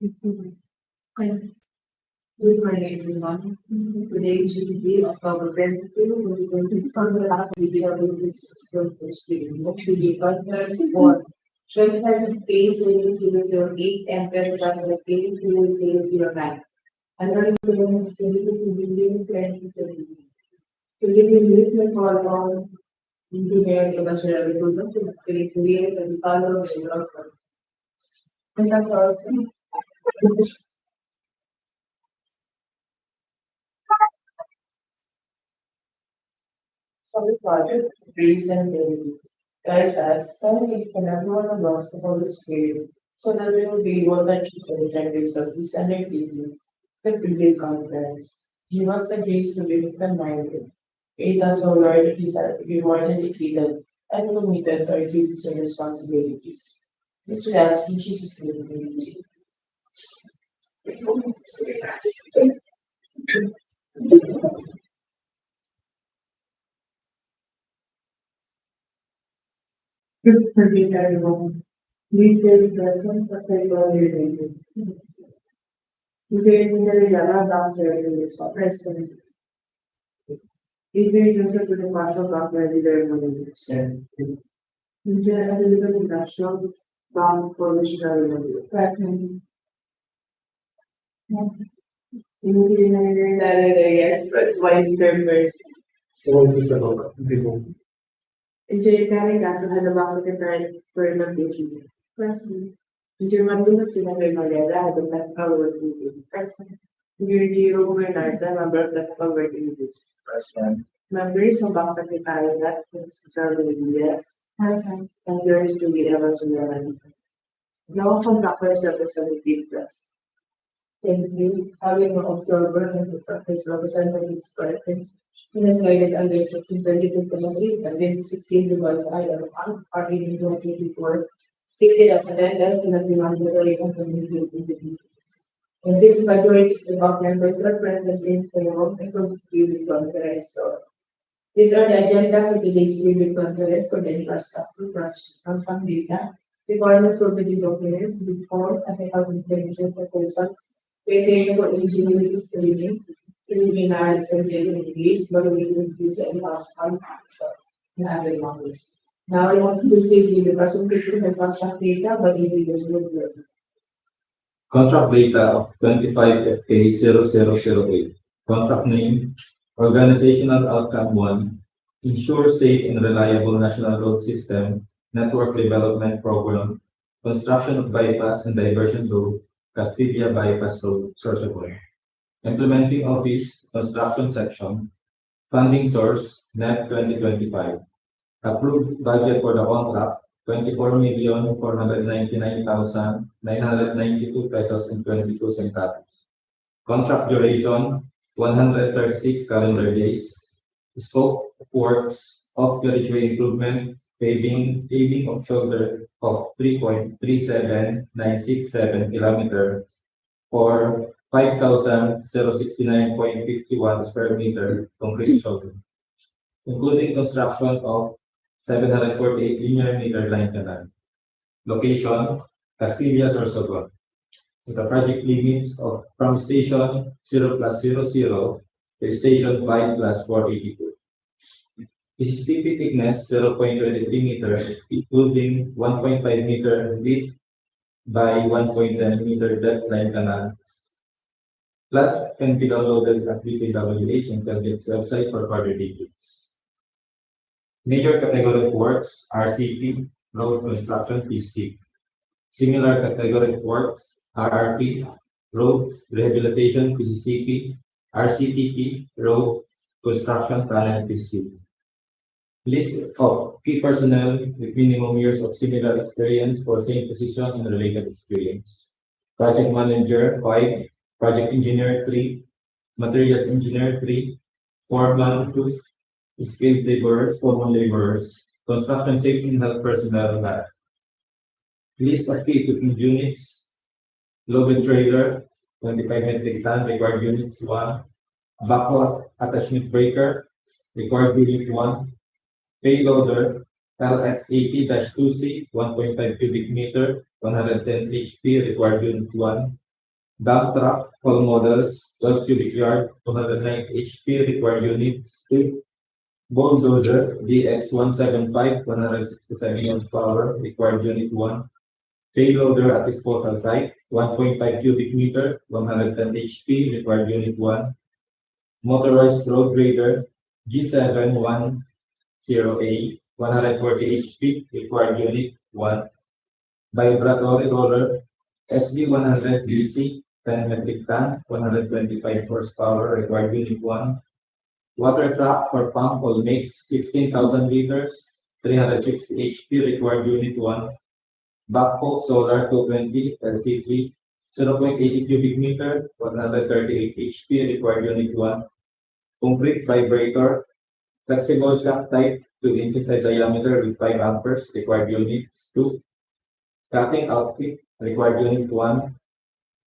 Good morning, everyone. Today is Tuesday, October 22, 2026. On behalf of the DPWH Sorsogon, actually, Convergence for 25K0008 and 25K0009. Under the Procurement to give you listening for all engineer industrial recruitment to create and follow the development. And that's also solid project, trees and daily. Guys, as each and everyone allows the Holy Spirit, so that we will be able to achieve the objectives of this undertaking, the previous conference. Give us the grace to be open-minded. Aid us, O Lord, desire to be more dedicated and committed to our duties and responsibilities. This we ask in Jesus' name. Amen. Good morning, everyone. Please take present for Tigbao related. Today, we will allow Dr. President. Introduce to the partial Dr. Diversion. Engineer Available National Bound for Missionary Present. Yes, that's why it's first. So, just about people. Engineer Karen Casa had a box of different fermentation. Present. Engineer Manuel Sina Margareta had a technical working group. Present. Engineer Giro Bernarda, member of technical working group. Present. Members of Dr. Secretariat, Ms. Yes. Present. And yours truly, Evans Union. Now, from Dr. Representative Plus. Thank you. Having an observer and the practice representatives practice. He has guided under Section 22.8 and then 16 revised item 1, part 18-24, stated at attendance and demand moderation communication in the meetings. And since majority of the members are present in the room, I could be conference. So these are the agenda for today's preview conference for the infrastructure project from data, requirements for bidding documents, before ethical implementation proposals, criteria for engineering screening, preliminary survey release, but we will use and house fund in other languages. Now we want to see the presentation and contract data, but individual work. Contract data of 25FK0008. Contract name, Organizational Outcome 1, Ensure Safe and Reliable National Road System, Network Development Program, Construction of Bypass and Diversion Road, Castilla Bypass Road, Sorsogon. Implementing Office, Construction Section, Funding Source, NEP 2025. Approved budget for the contract, 24,499,992 pesos and 22 centavos. Contract duration, 136 calendar days. Scope of works, of carriageway improvement, paving of shoulder of 3.37967 kilometers or 5,069.51 square meter concrete shoulder, including construction of 748 linear meter line canal. Location, Castilla, Sorsogon. With the project limits of from station 0+00 to station 5+482. Mississippi thickness 0.23 meter, including 1.5 meter width by 1.10 meter depth line canal. Plots can be downloaded at DPWH and Convergence website for further details. Major category of works, RCP, road construction, PC. Similar category of works, RRP, road rehabilitation, PCCP, RCTP, road construction, tunnel, PC. List of key personnel with minimum years of similar experience for same position and related experience. Project manager, 5. Project engineer, 3. Materials engineer, 3. Foreman, 2. Skilled laborers, common laborers. Construction safety and health personnel, 9. List of key equipment units. Loaded trailer, 25 metric ton, required units, 1. Backhoe attachment breaker, required unit, 1. Payloader, LX80-2C, 1.5 cubic meter, 110 HP, required unit 1. Dump truck, all models, 12 cubic yard, 209 HP, required units, 2. Bulldozer, DX175, 167 horsepower, required unit 1. Payloader at disposal site, 1.5 cubic meter, 110 HP, required unit 1. Motorized road grader, G710A, 140 HP, required unit 1. Vibratory roller, SD100 DC, 10 metric ton, 125 horsepower, required unit 1. Water truck for pump will mix 16,000 liters, 360 HP, required unit 1. Backhoe solar 220 LC3, 0.80 cubic meter, 138 HP, required unit 1. Concrete vibrator, flexible shaft type, 2 inches in diameter with 5 amperes, required units 2. Cutting outfit, required unit 1.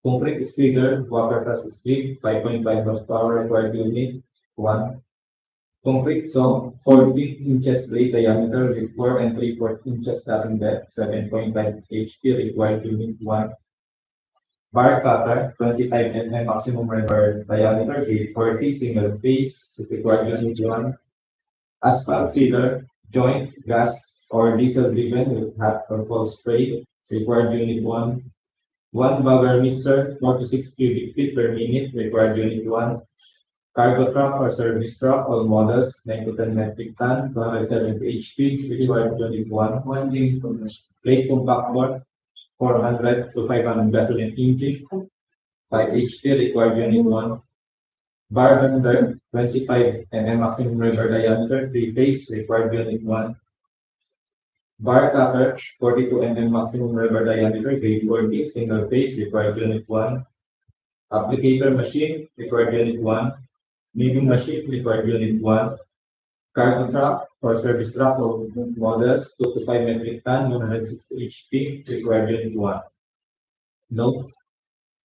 Concrete spreader, water truss split, 5.5 horsepower, required unit 1. Concrete saw, 14 inches blade diameter with 4 and 3/4 inches cutting depth, 7.5 HP, required unit 1. Bar cutter, 25 mm maximum rebar diameter, grade 40, single phase, required unit 1. Asphalt sealer, joint, gas, or diesel driven with hot control spray, required unit 1. 1 bagger mixer, 4 to 6 cubic feet per minute, required unit 1. Cargo truck or service truck, all models, 9 to 10 metric ton, 270 HP, required unit 1. Plate compactor, 400 to 500 gasoline engine, 5 HP, required unit 1. Bar bender, 25 mm maximum rebar diameter, 3 phase, required unit 1. Bar cutter, 42 mm maximum rebar diameter, grade 40, single phase, required unit 1. Applicator machine, required unit 1. Medium machine, required unit 1. Cargo truck or service truck of models 2 to 5 metric ton, 160 HP, required unit 1. Note: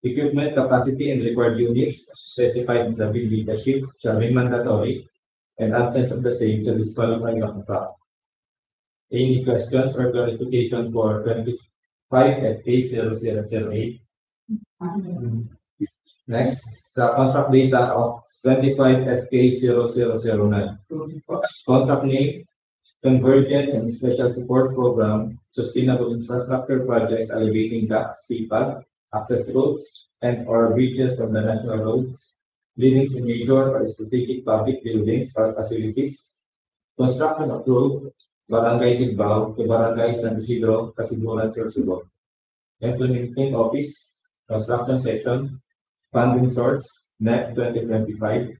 equipment capacity and required units specified in the bill data sheet shall be mandatory, and absence of the same shall disqualify the truck. Any questions or clarification for 25 FA0008? Next, the contract data of 25 FK0009. Contract name, Convergence and Special Support Program, Sustainable Infrastructure Projects Alleviating SIPAG, access roads and/or bridges from the national roads, leading to major or strategic public buildings or facilities. Construction of road, Barangay Tigbao to Barangay San Isidro, Casiguran, Sorsogon. Implementing Office, Construction Section, Funding Source, NEP 2025.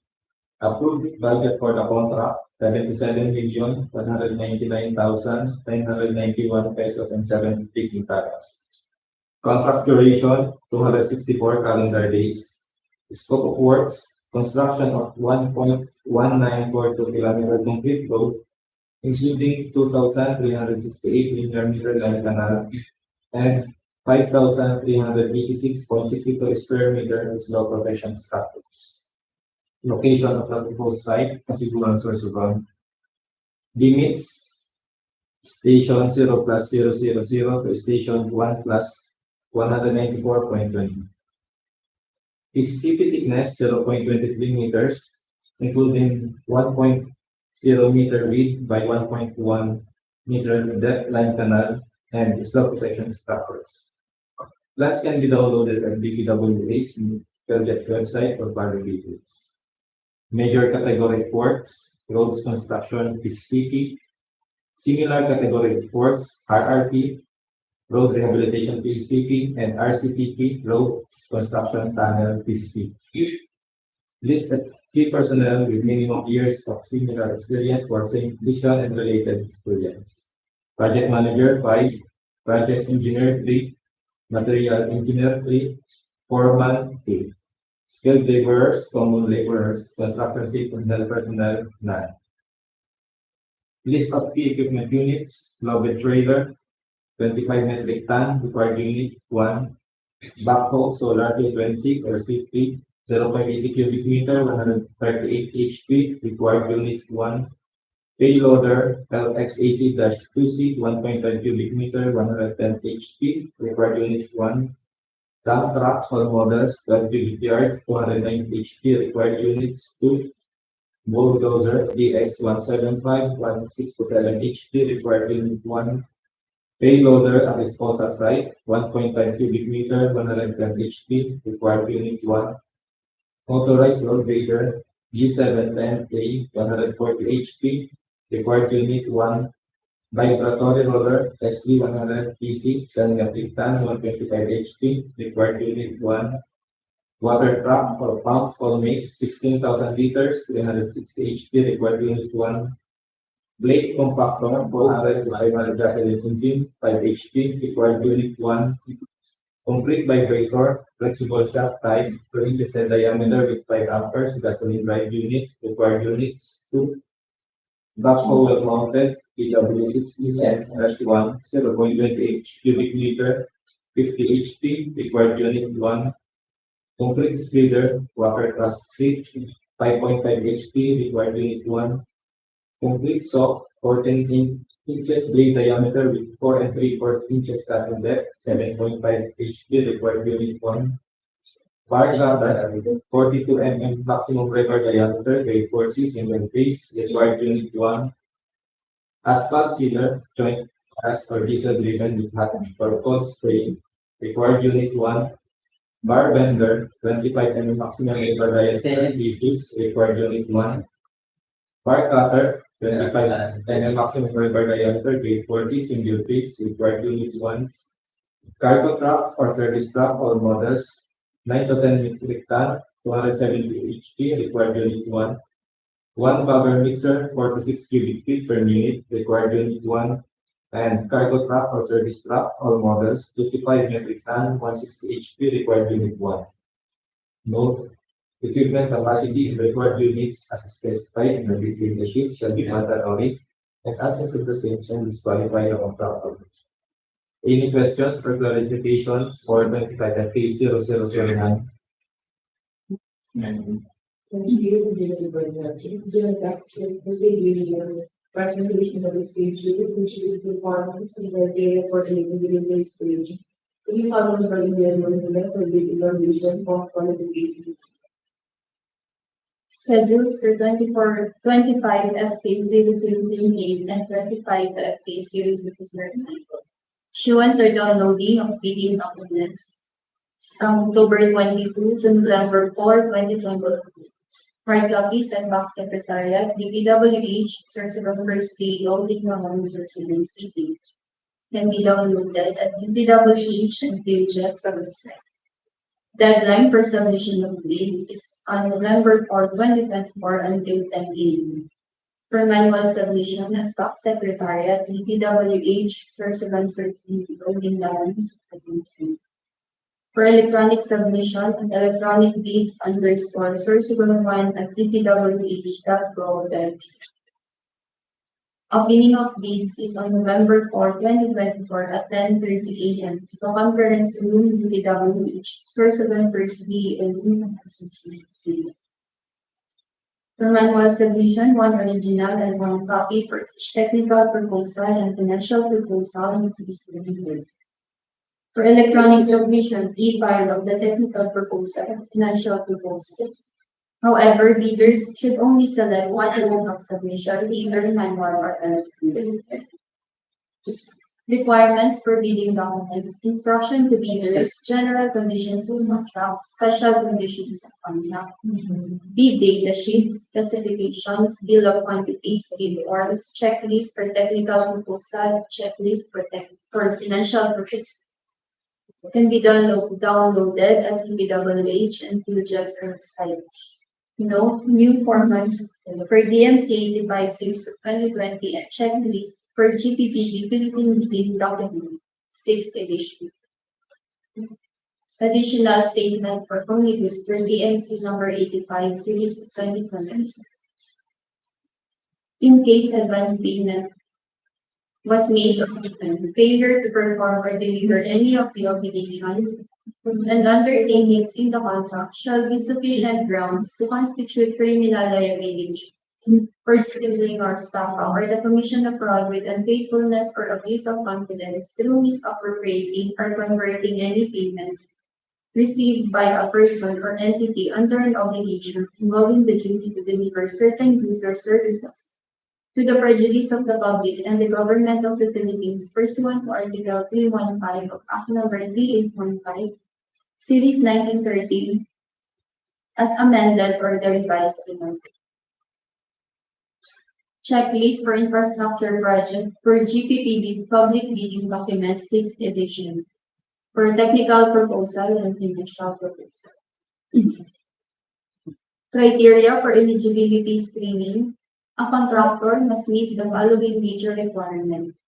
Approved budget for the contract, 77,199,991 pesos and 73 centavos. Contract duration, 264 calendar days. Scope of works, construction of 1.1942 kilometers concrete road, including 2,368 linear meter line canal and 5,386.62 square meters low protection structures. Location of the proposed site, Casiguran, Sorsogon. Limits, station 0+000 to station 1+194.20. PCCP thickness, 0.23 meters, including 1.0 meter width by 1.1 meter depth line canal and slope protection structures. Plans can be downloaded at DPWH project website for further details. Major category works, roads construction, PCCP. Similar category works, RRP, road rehabilitation PCCP, and RCPP, roads construction tunnel PCCP. List of key personnel with minimum years of similar experience for same position and related experience. Project manager 5, project engineer 3, material engineer 3, foreman 8. Skilled laborers, common laborers, construction safe and health personnel, none. List of key equipment units, loaded trailer, 25 metric ton, required unit 1. Backhoe, solar 220 or CP, 0.80 cubic meter, 138 HP, required unit 1. Payloader, LX80-2C, 1.5 cubic meter, 110 HP, required unit 1. Dump truck for models 20 yard, 290 HP required units 2. Bulldozer DX 175, 167 HP required unit 1. Payloader at disposal site, 1.5 cubic meter, 110 HP required unit 1. Motorized road grader G710A, 140 HP required unit 1. Vibratory roller ST100 PC, metric ton, 125 HP required unit 1. Water truck or pump all mix 16,000 liters, 360 HP required unit 1. Blade compactor 400 to 500 gasoline engine, 5 HP required unit 1. Complete vibrator, flexible shaft type, 2 inches in diameter with 5 amperes, gasoline drive unit, required units 2. Backhoe well mounted, PW60 1, 0.28 cubic meter, 50 HP, required unit 1. Complete splitter, Walker class split, 5.5 HP, required unit 1. Complete saw, 14 inches blade diameter with 4 and 3/4 inches cutting depth, 7.5 HP, required unit 1. Bar cutter, 42 mm maximum record diameter, grade 40, single phase, required unit 1. Asphalt sealer, joint gas or diesel driven with hazard for cold spray, required unit 1. Bar bender, 25 mm maximum record diameter, refuse, required unit 1. Bar cutter, 25 mm maximum record diameter, grade 40, single phase, required unit 1. Cargo truck or service truck, all models, 9 to 10 metric ton, 270 HP, required unit 1. 1 bagger mixer, 4 to 6 cubic feet per minute, required unit 1. And cargo truck or service truck, all models, 55 metric ton, 160 HP, required unit 1. Note: equipment capacity in required units as specified in the between the sheet shall be mandatory, and absence of the same shall disqualify the contractor. Any questions or clarifications for 25 Thank you, Director Bernardo. The presentation of the stage which is performance and the data for the individual stage. We follow the regular for the evaluation of qualification. Schedules for 25 FK0008 and 25 FK0009. Issuance or downloading of PDF documents from October 22 to November 4, 2022. Hard copies and box secretariat, DPWH Sorsogon First DEO, Tigbao, Sorsogon City. Can be downloaded at DPWH and PHX website. Deadline for submission of bid is on November 4, 2024 until 10 a.m. For manual submission at Stock Secretariat, DPWH Sorsogon First DEO, Tigbao, Sorsogon City. For electronic submission and electronic bids _Sorsogon1 at dpwh.gov.ph. Opening of bids is on November 4, 2024 at 10:30 a.m. The conference room DPWH Sorsogon First DEO City. For manual submission, 1 original and 1 copy for each technical proposal and financial proposal needs to be submitted. For electronic submission, e-file of the technical proposal and financial proposals. However, bidders should only select one element of submission, either manual or electronic. Requirements for bidding documents, instruction to bidders, general conditions of contract, special conditions of contract, bid data sheet, specifications, bill of quantities, bid forms, checklist for technical proposal, checklist for financial proposal. Can be downloaded at DPWH and PHX website. Note: new format for DMC 85 series of 2020 and checklist for GPPG Philippine Bidding Document 6th edition. Additional statement for omnibus for DMC number 85 series of 2020. In case advance payment was made of failure to perform or deliver any of the obligations and undertakings in the contract shall be sufficient grounds to constitute criminal liability for stealing or stop or the commission of fraud with unfaithfulness or abuse of confidence through misappropriating or converting any payment received by a person or entity under an obligation involving the duty to deliver certain goods or services to the prejudice of the public and the government of the Philippines pursuant to Article 315 of Act Number 3845, Series 1913, as amended or the revised amendment. Checklist for Infrastructure Project for GPPB Public Bidding Document 6th edition for technical proposal and financial proposal. Criteria for eligibility screening. A contractor must meet the following major requirements.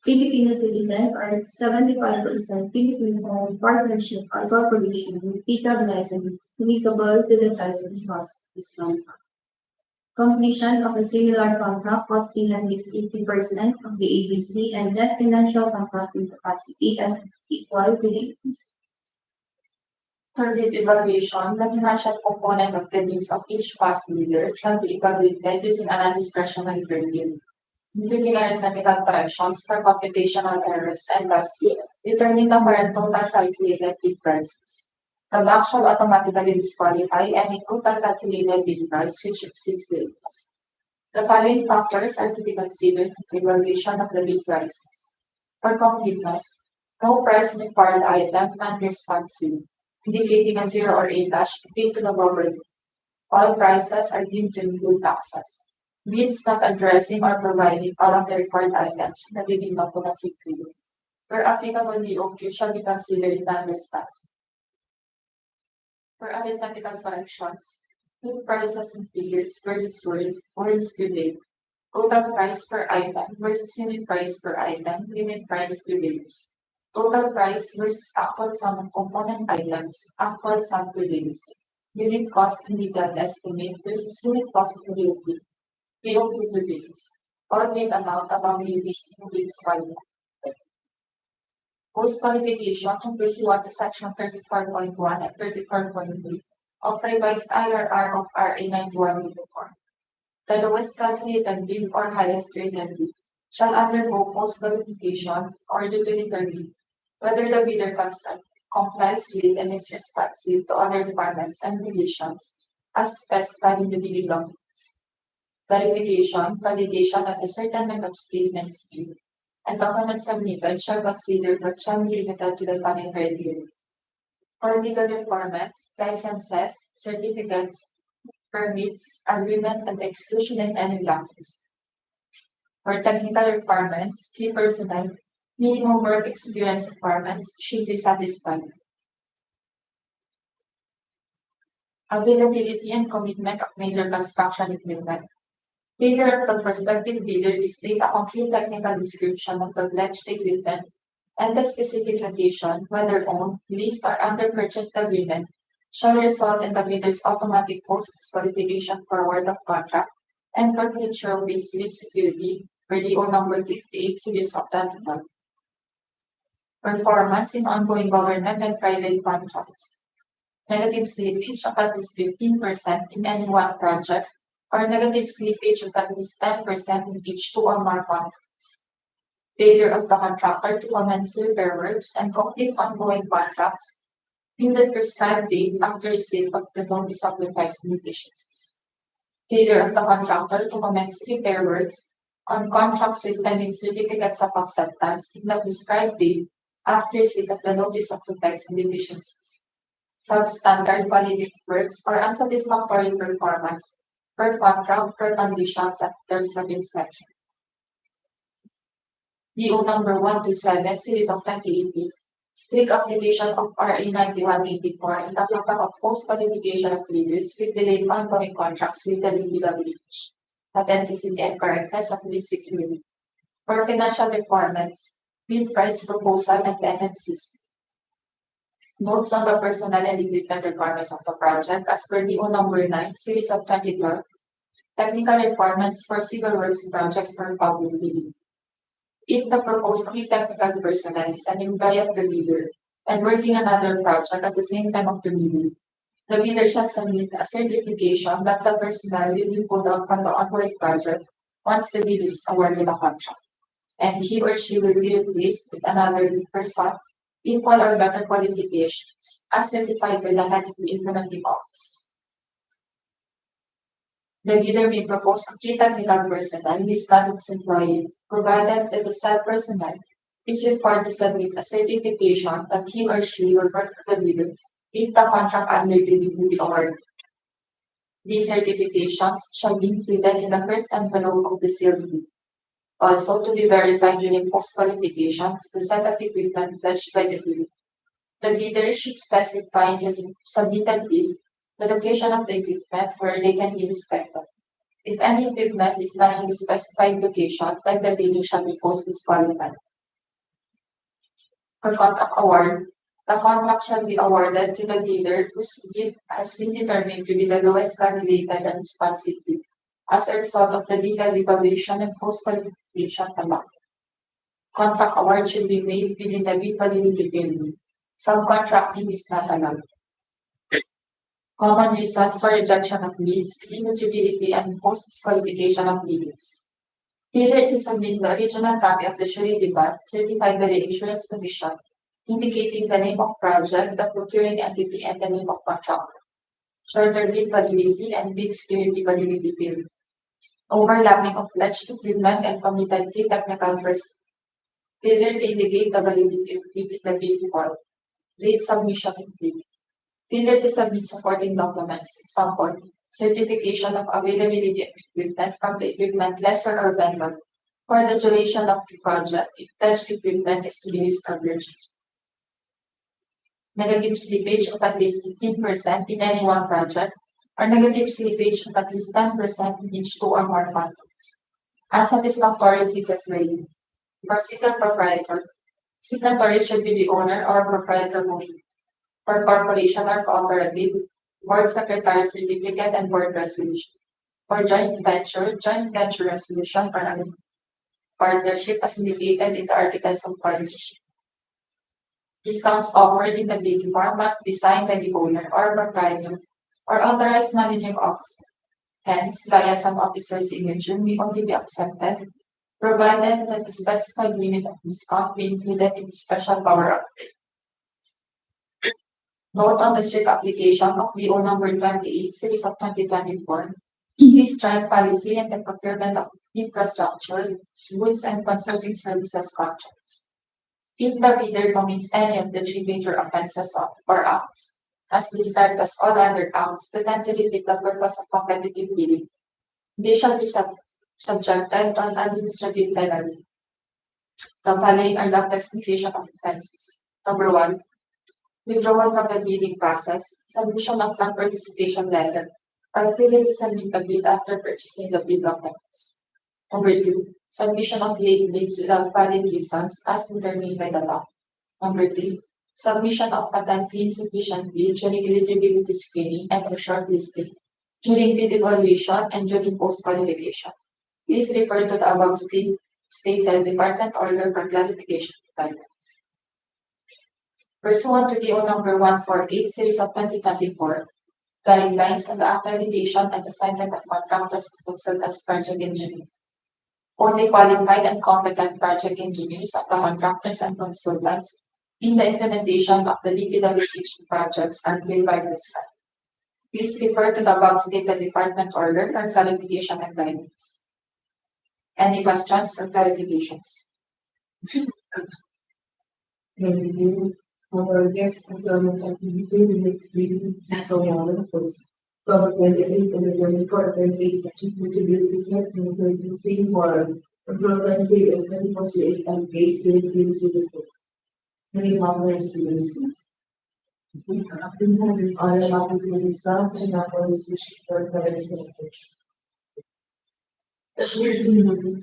Filipino citizen or 75% Filipino-owned partnership or corporation with PICAB license applicable to the types of cost of this contract. Completion of a similar contract costing at least 80% of the ABC and net financial contracting capacity at equal to the ABC. Target evaluation, the financial component of the needs of each past leader shall be evaluated using a non-discretionary review, including arithmetical corrections for computational errors and thus determine the current total calculated bid prices. The bank shall automatically disqualify any total calculated bid price which exceeds the cost. The following factors are to be considered in the evaluation of the bid prices. For completeness, no price required item non-responsive, indicating a 0 or A dash paid to the government. All prices are deemed to include taxes. Bids not addressing or providing all of the required items in the bidding documents included. Where applicable, DOQ shall be considered non-responsive. For arithmetical corrections, put prices in figures versus words given. Total price per item versus unit price per item, unit price prevails. Total price versus actual sum of component items, actual sum prevails. Unit cost and legal estimate versus unit cost of DOQ. DOQ prevails. All bid amount above UBC bids value. Post-qualification in pursuant to Section 34.1 and 34.3 of revised IRR of RA 9184. The lowest calculated bid or highest rated bid shall undergo post-qualification or to determine whether the bidder complies with and is responsive to other requirements and conditions as specified in the bidding documents. Verification, validation, and ascertainment of statements made and documents submitted shall consider but shall be limited to the following criteria. For legal requirements, licenses, certificates, permits, agreement, and exclusion in any blacklist. For technical requirements, key personnel, minimum work experience requirements should be satisfied. Availability and commitment of major construction equipment. Failure of the prospective bidder to state a complete technical description of the pledged equipment and the specific location, whether owned, leased, or under purchase agreement, shall result in the bidder's automatic post-disqualification for award of contract and forfeiture of bids with security for DEO number 58 series of 2012. Performance in ongoing government and private contracts. Negative slippage of at least 15% in any one project or negative slippage of at least 10% in each two or more contracts. Failure of the contractor to commence repair works and complete ongoing contracts in the prescribed date after receipt of the notice of the price deficiencies. Failure of the contractor to commence repair works on contracts with pending certificates of acceptance in the prescribed date after receipt of the notice of defects and deficiencies. Substandard quality works or unsatisfactory performance per contract per conditions and terms of inspection. DEO number 127 series of 2018. Strict application of RA 9184 in the context of post-qualification of leaders with delayed ongoing contracts with the DPWH. Authenticity and correctness of bid security. For financial requirements, bid price proposal and penalties. Notes on the personnel and equipment requirements of the project as per DEO number 9, series of 2012. Technical requirements for civil works projects for public bidding. If the proposed key technical personnel is an employee of the bidder and working another project at the same time of the bidding, the bidder shall submit a certification that the personnel will be pulled out from the ongoing project once the bidder is awarded a contract, and he or she will be replaced with another person equal or better qualifications as certified by the head of the implementing office. The bidder may propose a key technical personnel who is not its employee, provided that the said personnel is required to submit a certification that he or she will work for the bidder if the contract under bidding will be awarded. These certifications shall be included in the first envelope of the sealed bid. Also, to be verified during post-qualifications, the set of equipment pledged by the bidder. The bidder should specify in the submitted bid the location of the equipment where they can be inspected. If any equipment is not in the specified location, then the bidder shall be post-disqualified. For contract award, the contract shall be awarded to the bidder whose bid has been determined to be the lowest calculated and responsive bid as a result of the legal evaluation and post-qualification amount. Contract award should be made within the bid validity period. Subcontracting is not allowed. Common reasons for rejection of bids, ineligibility, and post-disqualification of bids. Failure to submit the original copy of the surety bond certified by the Insurance Commission, indicating the name of project, the procuring entity, and the name of contractor. Shorter bid validity and bid security validity period. Overlapping of pledged equipment and committed key technical personnel. Failure to indicate the validity of bid in the bid form. Late submission of bid. Failure to submit supporting documents. Example, certification of availability of equipment from the equipment lessor or vendor for the duration of the project if pledged equipment is to be used for purchase. Negative slippage of at least 15% in any one project, or negative slippage of at least 10% in each two or more contracts. Unsatisfactory success rate. For single proprietor, signatory should be the owner or proprietor only. For corporation or cooperative, board secretary certificate and board resolution. For joint venture resolution or a partnership as indicated in the articles of partnership. Discounts offered in the bid form must be signed by the owner or proprietor or authorized managing officer. Hence, liaison officer's signature may only be accepted provided that the specified limit of discount be included in the special power update. Note on the strict application of DEO number 28, series of 2024, this strike policy and the procurement of infrastructure, goods and consulting services contracts. If the bidder commits any of the three major offenses or acts, as described as all other acts to tend to defeat the purpose of competitive bidding, they shall be subjected to an administrative penalty. The following are the classification of offenses. Number 1, withdrawal from the bidding process, submission of non-participation letter, or failure to submit the bid after purchasing the bid documents. Number 2, submission of late bids without valid reasons as determined by the law. Number 3, submission of patently insufficient bid during eligibility screening and or shortlisting, during bid evaluation and during post-qualification. Please refer to the above stated department order for clarification guidelines. Pursuant to DEO number 148, series of 2024, guidelines on the accreditation and assignment of contractors to consultants project engineer. Only qualified and competent project engineers of the contractors and consultants in the implementation of the DPWH projects are hereby prescribed. Please refer to the above stated department order for clarification and guidance. Any questions or clarifications? Thank you. Our guest procurement activity will be from 28 and 24 28 contributed to producing for controversy and 24 and case to the many partners to the business. Other opportunity staff and opportunity for